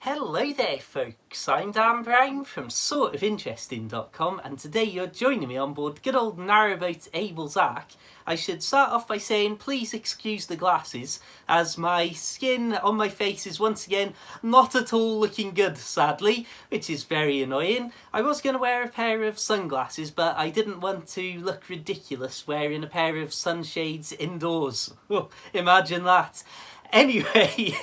Hello there folks, I'm Dan Brown from sortofinteresting.com and today you're joining me on board good old Narrowboat Abel's Ark. I should start off by saying please excuse the glasses as my skin on my face is once again not at all looking good sadly, which is very annoying. I was going to wear a pair of sunglasses but I didn't want to look ridiculous wearing a pair of sunshades indoors. Oh, imagine that. Anyway,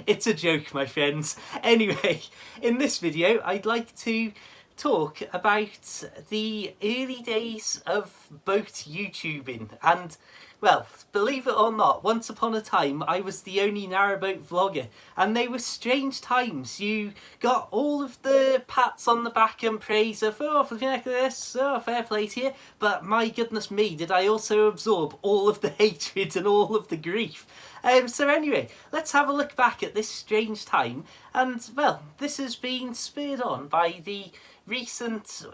it's a joke, my friends. Anyway, in this video, I'd like to talk about the early days of boat YouTubing. And, well, believe it or not, once upon a time, I was the only narrowboat vlogger. And they were strange times. You got all of the pats on the back and praise of, oh, flipping heck this, oh, fair play to you. But my goodness me, did I also absorb all of the hatred and all of the grief. So anyway, let's have a look back at this strange time, and well, this has been spurred on by the recent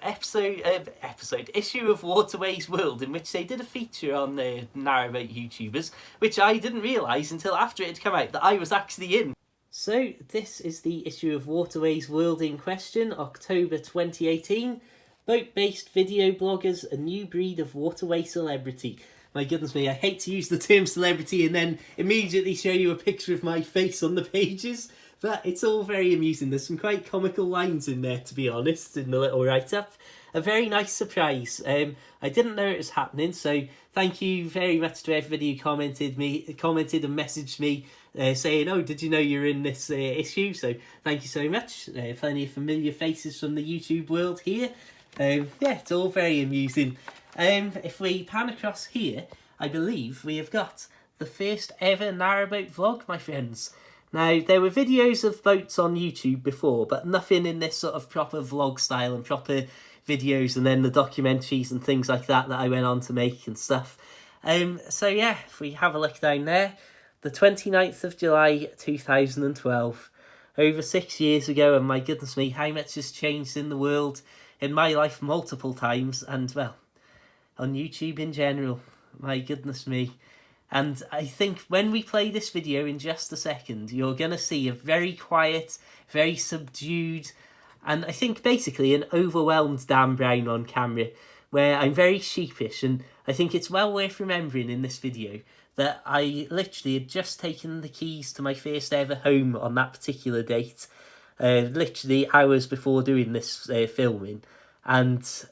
issue of Waterways World in which they did a feature on the narrowboat YouTubers, which I didn't realise until after it had come out that I was actually in. So this is the issue of Waterways World in question, October 2018. Boat-based video bloggers, a new breed of waterway celebrity. My goodness me, I hate to use the term celebrity and then immediately show you a picture of my face on the pages, but it's all very amusing. There's some quite comical lines in there, to be honest, in the little write-up. A very nice surprise. I didn't know it was happening, so thank you very much to everybody who commented and messaged me saying, oh, did you know you're in this issue? So thank you so much. Plenty of familiar faces from the YouTube world here. Yeah, it's all very amusing. If we pan across here, I believe we have got the first ever narrowboat vlog, my friends. Now, there were videos of boats on YouTube before, but nothing in this sort of proper vlog style and proper videos and then the documentaries and things like that I went on to make and stuff. So yeah, if we have a look down there, the 29th of July 2012, over 6 years ago, and my goodness me, how much has changed in the world, in my life multiple times, and well, on YouTube in general, my goodness me. And I think when we play this video in just a second, you're going to see a very quiet, very subdued, and I think basically an overwhelmed Dan Brown on camera, where I'm very sheepish, and I think it's well worth remembering in this video that I literally had just taken the keys to my first ever home on that particular date, literally hours before doing this filming, and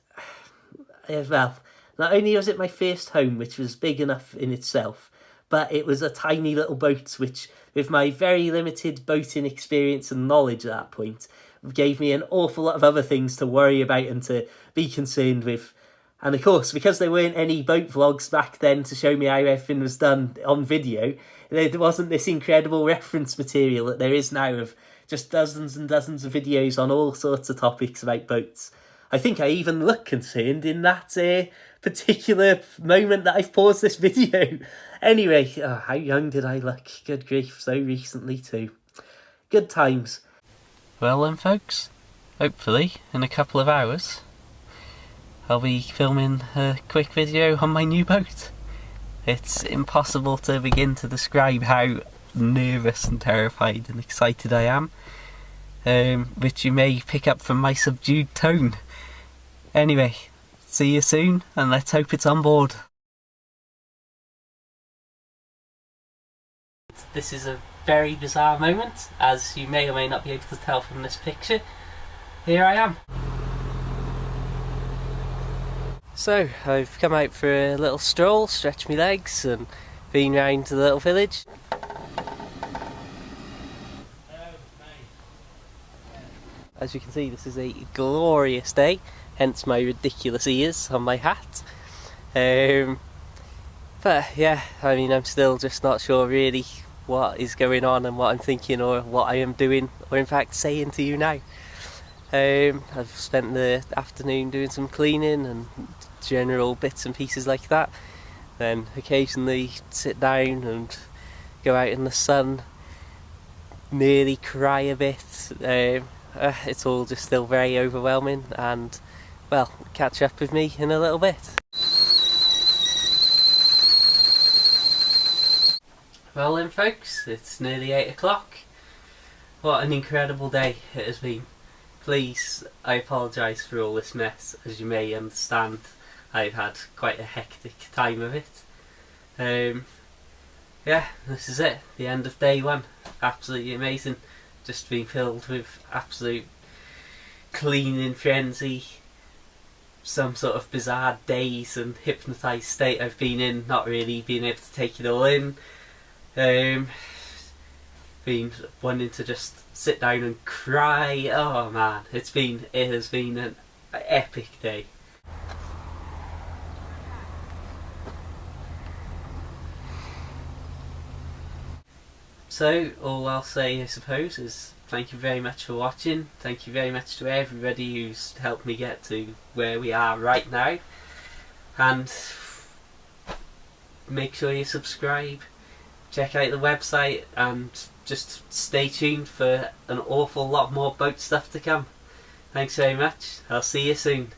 well, not only was it my first home, which was big enough in itself, but it was a tiny little boat, which, with my very limited boating experience and knowledge at that point, gave me an awful lot of other things to worry about and to be concerned with. And of course, because there weren't any boat vlogs back then to show me how everything was done on video, there wasn't this incredible reference material that there is now of just dozens and dozens of videos on all sorts of topics about boats. I think I even look concerned in that particular moment that I've paused this video. Anyway, how young did I look? Good grief, so recently too. Good times. Well then folks, hopefully in a couple of hours I'll be filming a quick video on my new boat. It's impossible to begin to describe how nervous and terrified and excited I am, which you may pick up from my subdued tone. Anyway, see you soon, and let's hope it's on board. This is a very bizarre moment, as you may or may not be able to tell from this picture. Here I am. So, I've come out for a little stroll, stretched my legs, and been round to the little village. As you can see, this is a glorious day, hence my ridiculous ears on my hat. But yeah, I mean, I'm still just not sure really what is going on and what I'm thinking or what I am doing, or in fact saying to you now. I've spent the afternoon doing some cleaning and general bits and pieces like that, then occasionally sit down and go out in the sun, nearly cry a bit. It's all just still very overwhelming, and well, catch up with me in a little bit. Well then folks, it's nearly 8 o'clock. What an incredible day it has been. Please, I apologise for all this mess. As you may understand, I've had quite a hectic time of it. Yeah, this is it. The end of day one. Absolutely amazing. Just been filled with absolute cleaning frenzy. Some sort of bizarre daze and hypnotised state I've been in, not really being able to take it all in. Been wanting to just sit down and cry. Oh man, it has been an epic day. So all I'll say, I suppose, is thank you very much for watching. Thank you very much to everybody who's helped me get to where we are right now, and make sure you subscribe, check out the website, and just stay tuned for an awful lot more boat stuff to come. Thanks very much. I'll see you soon.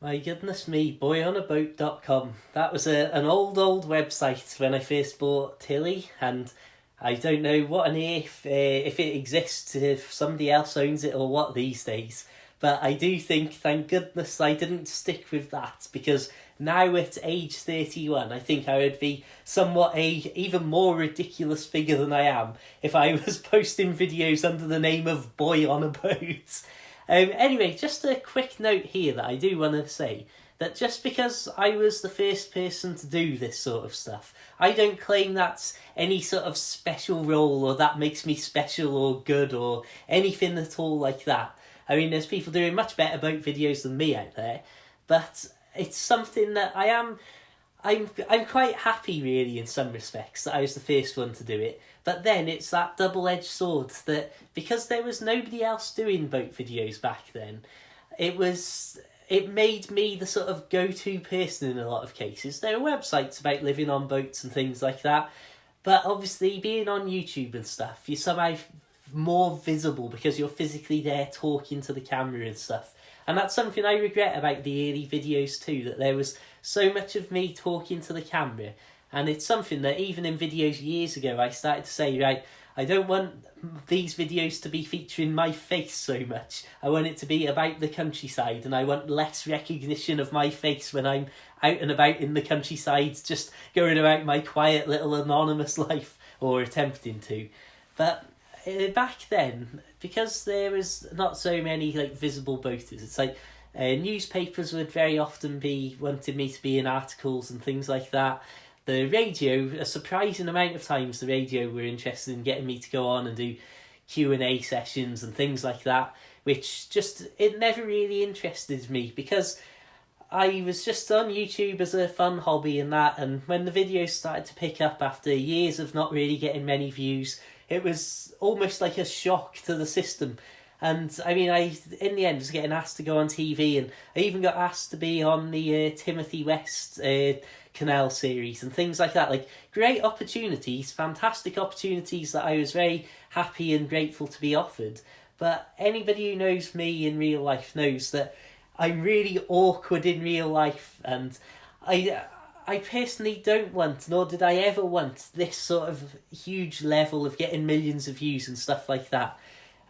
My goodness me, boyonaboat.com. That was an old website when I first bought Tilly, and I don't know what on earth, if it exists, if somebody else owns it or what these days. But I do think, thank goodness I didn't stick with that, because now at age 31, I think I would be somewhat even more ridiculous figure than I am if I was posting videos under the name of Boy on a Boat. Anyway, just a quick note here that I do want to say, that just because I was the first person to do this sort of stuff, I don't claim that's any sort of special role or that makes me special or good or anything at all like that. I mean, there's people doing much better boat videos than me out there, but it's something that I'm quite happy really in some respects that I was the first one to do it. But then it's that double-edged sword that because there was nobody else doing boat videos back then, it made me the sort of go-to person in a lot of cases. There are websites about living on boats and things like that, but obviously being on YouTube and stuff, you're somehow more visible because you're physically there talking to the camera and stuff. And that's something I regret about the early videos too, that there was so much of me talking to the camera. And it's something that even in videos years ago I started to say, right, I don't want these videos to be featuring my face so much. I want it to be about the countryside, and I want less recognition of my face when I'm out and about in the countryside, just going about my quiet little anonymous life, or attempting to. But back then, because there was not so many like visible boaters, it's like newspapers would very often be wanting me to be in articles and things like that. The radio, a surprising amount of times the radio were interested in getting me to go on and do Q&A sessions and things like that, which just, it never really interested me because I was just on YouTube as a fun hobby and that, and when the videos started to pick up after years of not really getting many views, it was almost like a shock to the system. And I mean, I in the end was getting asked to go on TV, and I even got asked to be on the Timothy West Canal series and things like that. Like, great opportunities, fantastic opportunities that I was very happy and grateful to be offered. But anybody who knows me in real life knows that I'm really awkward in real life, and I personally don't want, nor did I ever want, this sort of huge level of getting millions of views and stuff like that.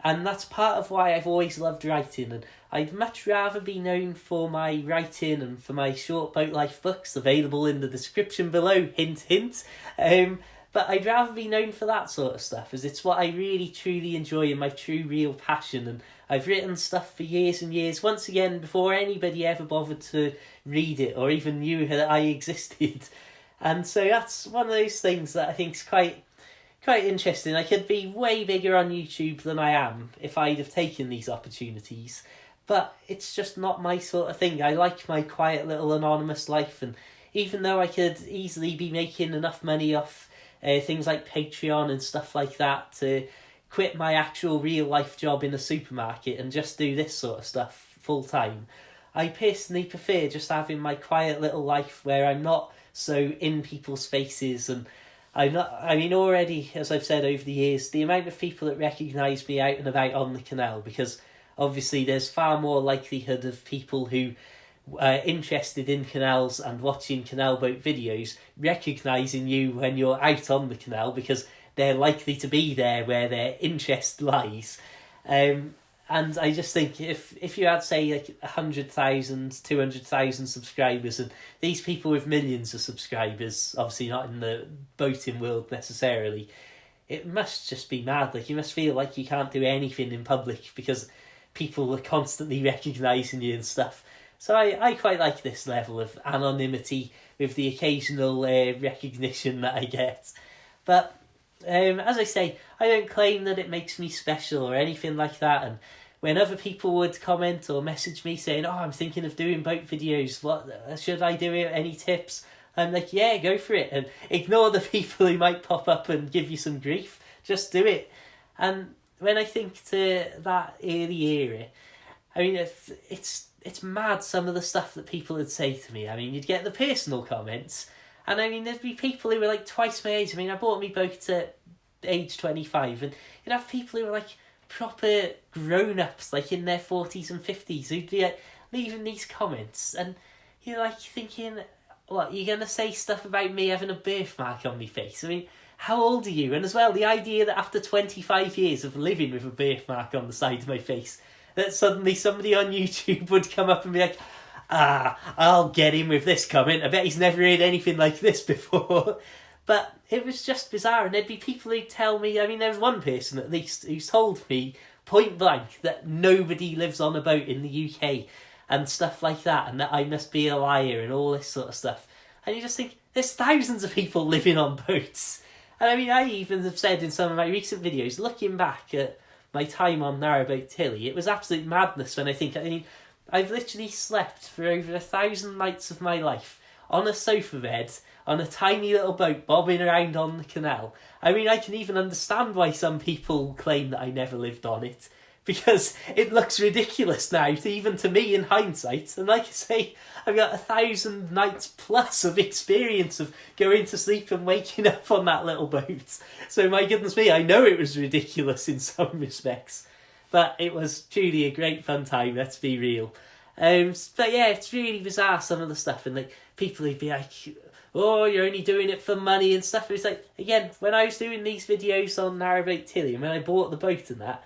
And that's part of why I've always loved writing, and I'd much rather be known for my writing and for my short boat life books, available in the description below, hint hint. But I'd rather be known for that sort of stuff, as it's what I really truly enjoy and my true real passion. And I've written stuff for years and years, once again, before anybody ever bothered to read it or even knew that I existed. And so that's one of those things that I think is quite interesting. I could be way bigger on YouTube than I am if I'd have taken these opportunities. But it's just not my sort of thing. I like my quiet little anonymous life, and even though I could easily be making enough money off things like Patreon and stuff like that to quit my actual real life job in a supermarket and just do this sort of stuff full time, I personally prefer just having my quiet little life where I'm not so in people's faces. And I mean, already, as I've said over the years, the amount of people that recognise me out and about on the canal, because obviously there's far more likelihood of people who interested in canals and watching canal boat videos, recognising you when you're out on the canal, because they're likely to be there where their interest lies. And I just think if you had, say, like 100,000, 200,000 subscribers, and these people with millions of subscribers, obviously not in the boating world necessarily, it must just be mad. Like, you must feel like you can't do anything in public because people are constantly recognising you and stuff. So I quite like this level of anonymity with the occasional recognition that I get. But as I say, I don't claim that it makes me special or anything like that. And when other people would comment or message me saying, "Oh, I'm thinking of doing boat videos, what should I do? Any tips?" I'm like, yeah, go for it. And ignore the people who might pop up and give you some grief. Just do it. And when I think to that early era, I mean, it's mad, some of the stuff that people would say to me. I mean, you'd get the personal comments, and I mean, there'd be people who were like twice my age. I mean, I bought me boat at age 25, and you'd have people who were like proper grown-ups, like in their 40s and 50s, who'd be like leaving these comments, and you're like thinking, what, you're going to say stuff about me having a birthmark on my face? I mean, how old are you? And as well, the idea that after 25 years of living with a birthmark on the side of my face, that suddenly somebody on YouTube would come up and be like, I'll get him with this comment. I bet he's never heard anything like this before. But it was just bizarre. And there'd be people who'd tell me, I mean, there was one person at least who's told me point blank that nobody lives on a boat in the UK and stuff like that, and that I must be a liar and all this sort of stuff. And you just think, there's thousands of people living on boats. And I mean, I even have said in some of my recent videos, looking back at my time on Narrowboat Tilly, it was absolute madness when I think, I mean, I've literally slept for over 1,000 nights of my life on a sofa bed, on a tiny little boat bobbing around on the canal. I mean, I can even understand why some people claim that I never lived on it, because it looks ridiculous now, even to me in hindsight. And like I say, I've got 1,000 nights plus of experience of going to sleep and waking up on that little boat. So my goodness me, I know it was ridiculous in some respects. But it was truly a great fun time, let's be real. But yeah, it's really bizarre, some of the stuff. And like people who'd be like, "Oh, you're only doing it for money" and stuff. It's like, again, when I was doing these videos on Narrowboat Tilly, and when I bought the boat and that,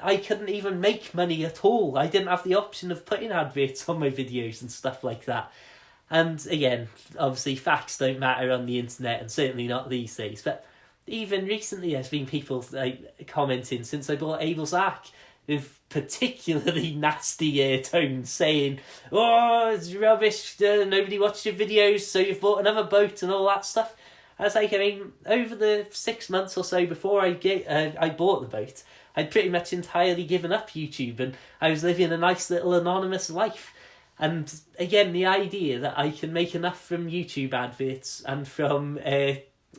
I couldn't even make money at all. I didn't have the option of putting adverts on my videos and stuff like that. And again, obviously facts don't matter on the internet, and certainly not these days. But even recently there's been people like commenting since I bought Abel's Ark with particularly nasty tones saying, "Oh, it's rubbish, nobody watched your videos, so you've bought another boat," and all that stuff. I was like, I mean, over the 6 months or so before I bought the boat, I'd pretty much entirely given up YouTube, and I was living a nice little anonymous life. And again, the idea that I can make enough from YouTube adverts and from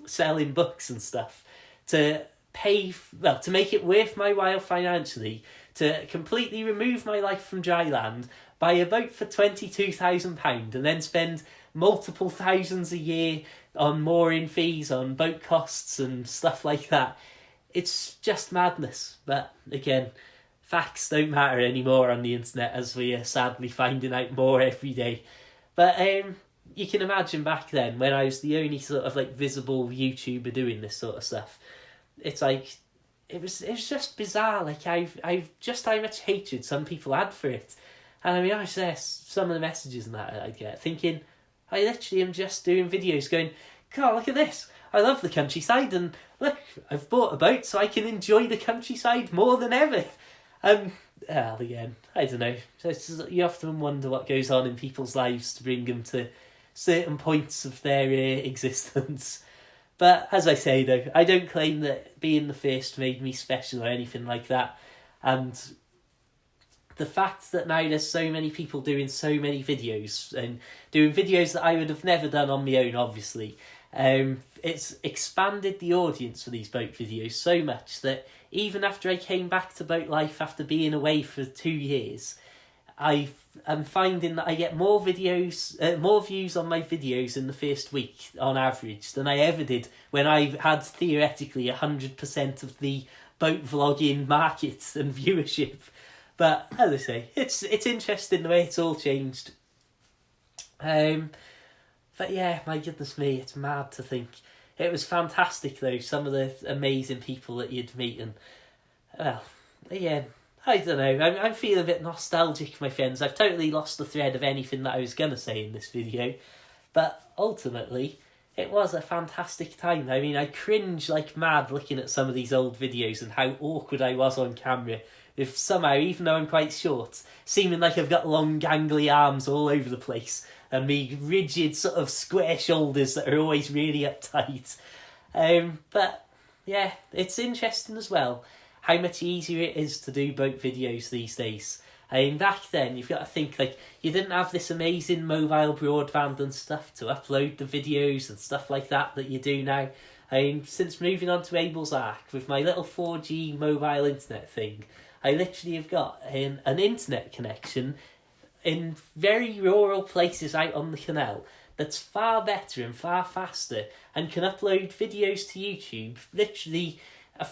selling books and stuff to to make it worth my while financially, to completely remove my life from dry land, buy a boat for £22,000 and then spend multiple thousands a year on mooring fees, on boat costs and stuff like that. It's just madness. But again, facts don't matter anymore on the internet, as we are sadly finding out more every day. But you can imagine back then, when I was the only sort of like visible YouTuber doing this sort of stuff, it's like it was just bizarre. Like I've just how much hatred some people had for it. And I mean, I was there, some of the messages and that I'd get, thinking, I literally am just doing videos going, "God, look at this. I love the countryside, and look, I've bought a boat so I can enjoy the countryside more than ever." Well, again, I don't know. You often wonder what goes on in people's lives to bring them to certain points of their existence. But as I say, though, I don't claim that being the first made me special or anything like that. And the fact that now there's so many people doing so many videos, and doing videos that I would have never done on my own, obviously, it's expanded the audience for these boat videos so much that even after I came back to boat life after being away for 2 years, I'm finding that I get more views on my videos in the first week on average than I ever did when I had theoretically 100% of the boat vlogging market and viewership. But as I say, it's interesting the way it's all changed. But yeah, my goodness me, it's mad to think. It was fantastic though, some of the amazing people that you'd meet, and well, yeah, I don't know, I'm feeling a bit nostalgic, my friends. I've totally lost the thread of anything that I was going to say in this video, but ultimately, it was a fantastic time. I mean, I cringe like mad looking at some of these old videos and how awkward I was on camera, with somehow, even though I'm quite short, seeming like I've got long gangly arms all over the place, and me rigid sort of square shoulders that are always really uptight. But yeah, it's interesting as well how much easier it is to do boat videos these days. I mean, back then, you've got to think, like, you didn't have this amazing mobile broadband and stuff to upload the videos and stuff like that you do now. I mean, since moving on to Abel's Arc, with my little 4G mobile internet thing, I literally have got an internet connection in very rural places out on the canal that's far better and far faster, and can upload videos to YouTube literally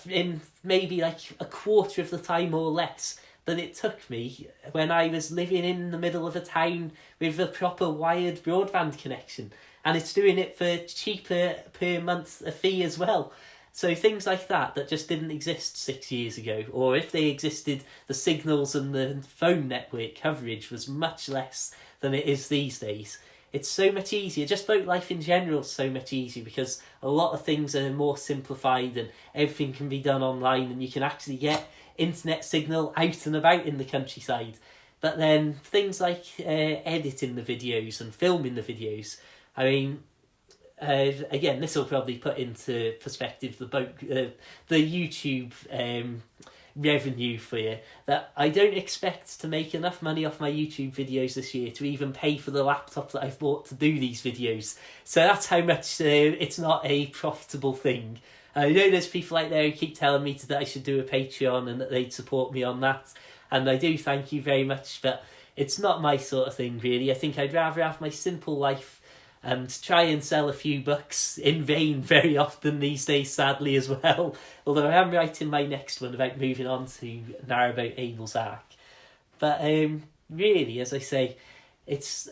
in maybe like a quarter of the time or less than it took me when I was living in the middle of a town with a proper wired broadband connection. And it's doing it for cheaper per month a fee as well. So things like that just didn't exist 6 years ago, or if they existed, the signals and the phone network coverage was much less than it is these days. It's so much easier. Just boat life in general is so much easier because a lot of things are more simplified and everything can be done online, and you can actually get internet signal out and about in the countryside. But then things like editing the videos and filming the videos, I mean, again, this will probably put into perspective the YouTube revenue for you, that I don't expect to make enough money off my YouTube videos this year to even pay for the laptop that I've bought to do these videos. So that's how much it's not a profitable thing. I know there's people out there who keep telling me that I should do a Patreon and that they'd support me on that, and I do thank you very much, but it's not my sort of thing really. I think I'd rather have my simple life and try and sell a few books in vain very often these days, sadly, as well. Although I am writing my next one about moving on to Narrowboat Abel's Arc. But really, as I say, it's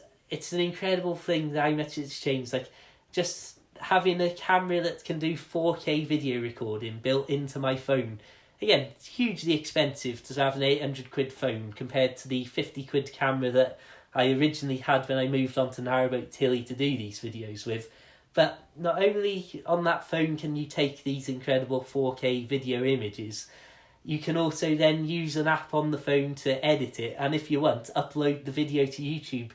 an incredible thing how much it's changed. Like, just having a camera that can do 4K video recording built into my phone. Again, it's hugely expensive to have an 800 quid phone compared to the 50 quid camera that I originally had when I moved on to Narrowboat Tilly to do these videos with. But not only on that phone can you take these incredible 4K video images, you can also then use an app on the phone to edit it, and if you want, upload the video to YouTube,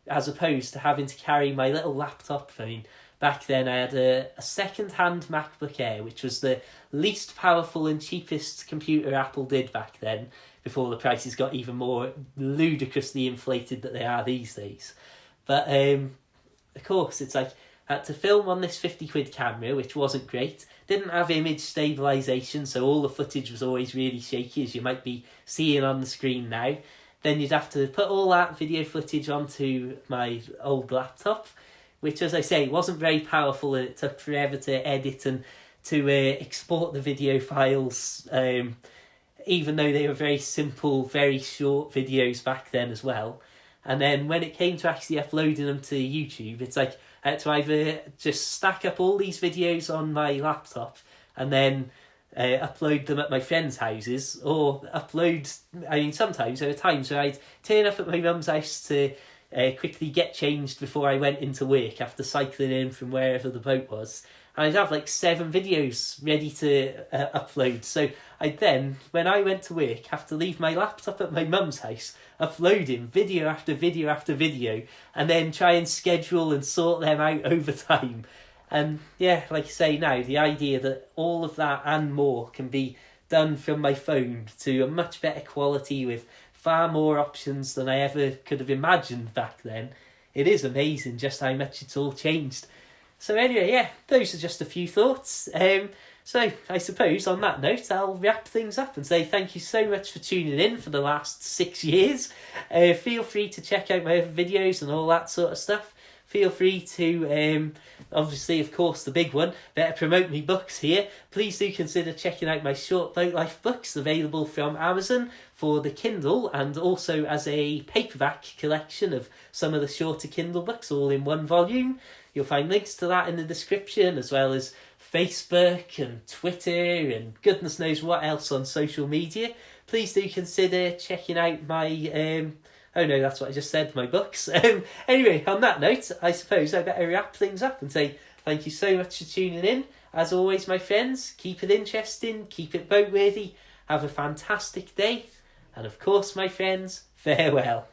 as opposed to having to carry my little laptop phone. Back then I had a second-hand MacBook Air, which was the least powerful and cheapest computer Apple did back then, before the prices got even more ludicrously inflated that they are these days. But of course, it's like, I had to film on this 50 quid camera, which wasn't great. Didn't have image stabilisation, so all the footage was always really shaky, as you might be seeing on the screen now. Then you'd have to put all that video footage onto my old laptop, which, as I say, wasn't very powerful, and it took forever to edit and to export the video files, even though they were very simple, very short videos back then as well. And then when it came to actually uploading them to YouTube, it's like I had to either just stack up all these videos on my laptop and then upload them at my friends' houses, or sometimes there were times where I'd turn up at my mum's house to quickly get changed before I went into work after cycling in from wherever the boat was. And I'd have like 7 videos ready to upload. So I'd then, when I went to work, have to leave my laptop at my mum's house, uploading video after video after video, and then try and schedule and sort them out over time. And yeah, like I say now, the idea that all of that and more can be done from my phone to a much better quality with far more options than I ever could have imagined back then. It is amazing just how much it's all changed. So anyway, yeah, those are just a few thoughts. So I suppose on that note, I'll wrap things up and say thank you so much for tuning in for the last 6 years. Feel free to check out my other videos and all that sort of stuff. feel free to, obviously, of course, the big one, better promote me books here. Please do consider checking out my short boat life books available from Amazon for the Kindle, and also as a paperback collection of some of the shorter Kindle books all in one volume. You'll find links to that in the description, as well as Facebook and Twitter and goodness knows what else on social media. Please do consider checking out my oh no, that's what I just said, my books. Anyway, on that note, I suppose I better wrap things up and say thank you so much for tuning in. As always, my friends, keep it interesting, keep it boat worthy, have a fantastic day, and of course, my friends, farewell.